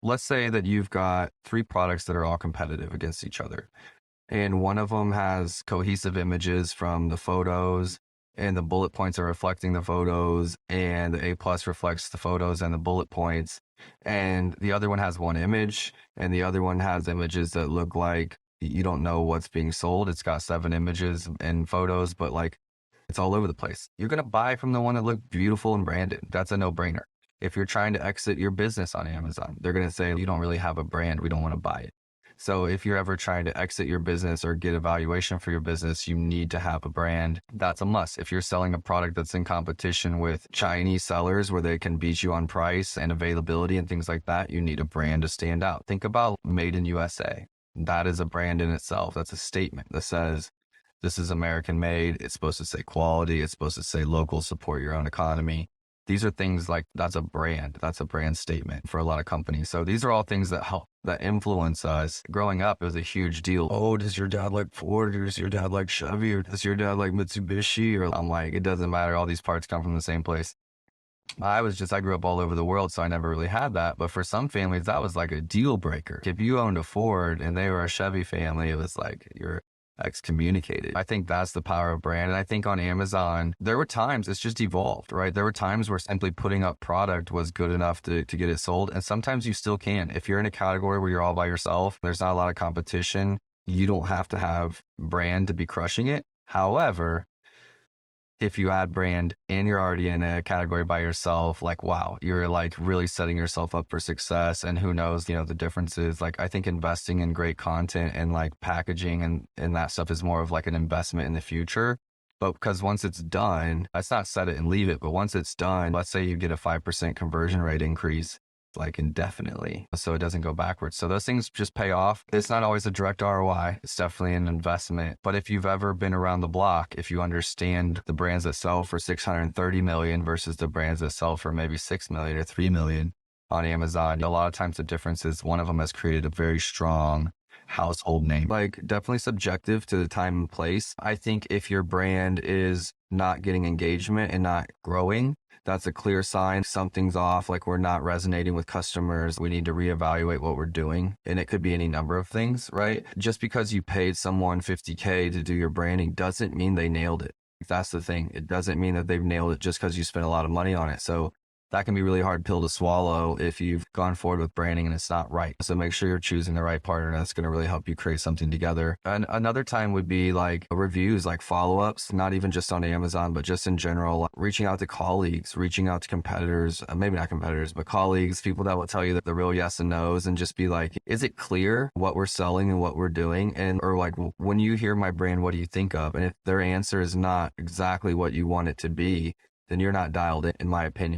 let's say that you've got three products that are all competitive against each other. And one of them has cohesive images from the photos, and the bullet points are reflecting the photos, and the A plus reflects the photos and the bullet points. And the other one has one image, and the other one has images that look like you don't know what's being sold. It's got 7 images and photos, but like it's all over the place. You're going to buy from the one that looked beautiful and branded. That's a no-brainer. If you're trying to exit your business on Amazon, they're going to say, you don't really have a brand. We don't want to buy it. So if you're ever trying to exit your business or get a valuation for your business, you need to have a brand. That's a must. If you're selling a product that's in competition with Chinese sellers where they can beat you on price and availability and things like that, you need a brand to stand out. Think about Made in USA. That is a brand in itself. That's a statement that says, this is American made. It's supposed to say quality. It's supposed to say local, support your own economy. These are things like that's a brand. That's a brand statement for a lot of companies. So these are all things that help, that influence us. Growing up, it was a huge deal. Oh, does your dad like Ford? Or does your dad like Chevy? Or does your dad like Mitsubishi? Or I'm like, it doesn't matter. All these parts come from the same place. I grew up all over the world, so I never really had that. But for some families, that was like a deal breaker. If you owned a Ford and they were a Chevy family, it was like you're excommunicated. I think that's the power of brand. And I think on Amazon, there were times it's just evolved, right? There were times where simply putting up product was good enough to get it sold. And sometimes you still can. If you're in a category where you're all by yourself, there's not a lot of competition, you don't have to have brand to be crushing it. However, if you add brand and you're already in a category by yourself, like, wow, you're like really setting yourself up for success. And who knows, the differences. Like, I think investing in great content and like packaging and that stuff is more of like an investment in the future. But because once it's done, let's not set it and leave it. But once it's done, let's say you get a 5% conversion rate increase, like indefinitely, so it doesn't go backwards. So those things just pay off. It's not always a direct ROI. It's definitely an investment. But if you've ever been around the block, if you understand the brands that sell for 630 million versus the brands that sell for maybe 6 million or 3 million on Amazon, a lot of times the difference is one of them has created a very strong household name. Like, definitely subjective to the time and place. I think if your brand is not getting engagement and not growing, that's a clear sign something's off, like we're not resonating with customers. We need to reevaluate what we're doing. And it could be any number of things, right? Just because you paid someone $50K to do your branding doesn't mean they nailed it. That's the thing. It doesn't mean that they've nailed it just because you spent a lot of money on it. So that can be a really hard pill to swallow if you've gone forward with branding and it's not right. So make sure you're choosing the right partner. That's going to really help you create something together. And another time would be like reviews, like follow-ups, not even just on Amazon, but just in general, reaching out to colleagues, reaching out to competitors, maybe not competitors, but colleagues, people that will tell you that the real yes and no's, and just be like, is it clear what we're selling and what we're doing? And, or like, when you hear my brand, what do you think of? And if their answer is not exactly what you want it to be, then you're not dialed in my opinion.